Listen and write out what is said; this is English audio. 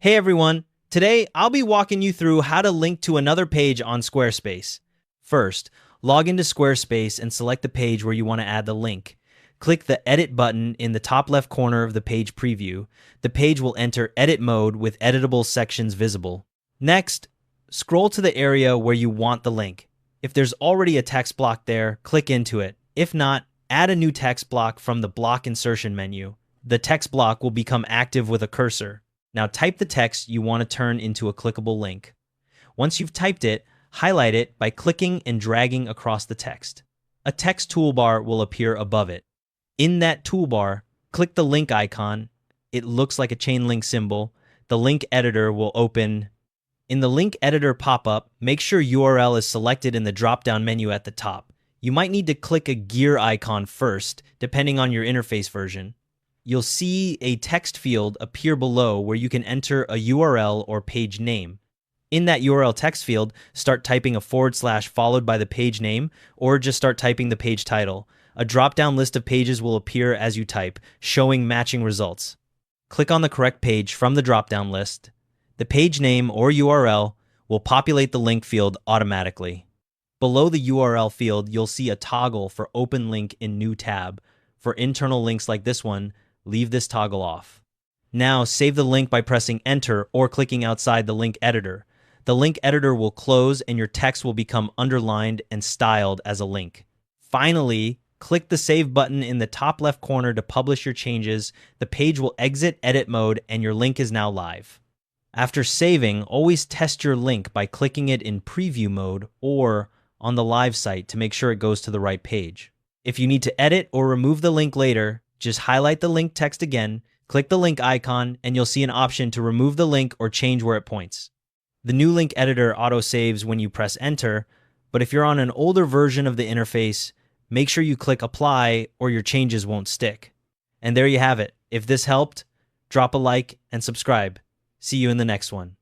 Hey everyone, today I'll be walking you through how to link to another page on Squarespace. First, log into Squarespace and select the page where you want to add the link. Click the Edit button in the top left corner of the page preview. The page will enter edit mode with editable sections visible. Next, scroll to the area where you want the link. If there's already a text block there, click into it. If not, add a new text block from the block insertion menu. The text block will become active with a cursor. Now type the text you want to turn into a clickable link. Once you've typed it, highlight it by clicking and dragging across the text. A text toolbar will appear above it. In that toolbar, click the link icon. It looks like a chain link symbol. The link editor will open. In the link editor pop-up, make sure URL is selected in the drop-down menu at the top. You might need to click a gear icon first, depending on your interface version. You'll see a text field appear below where you can enter a URL or page name. In that URL text field, start typing a / followed by the page name, or just start typing the page title. A drop-down list of pages will appear as you type, showing matching results. Click on the correct page from the drop-down list. The page name or URL will populate the link field automatically. Below the URL field, you'll see a toggle for Open Link in New tab. For internal links like this one, leave this toggle off. Now save the link by pressing Enter or clicking outside the link editor. The link editor will close and your text will become underlined and styled as a link. Finally, click the Save button in the top left corner to publish your changes. The page will exit edit mode and your link is now live. After saving, always test your link by clicking it in preview mode or on the live site to make sure it goes to the right page. If you need to edit or remove the link later, just highlight the link text again, click the link icon, and you'll see an option to remove the link or change where it points. The new link editor auto-saves when you press Enter, but if you're on an older version of the interface, make sure you click Apply or your changes won't stick. And there you have it. If this helped, drop a like and subscribe. See you in the next one.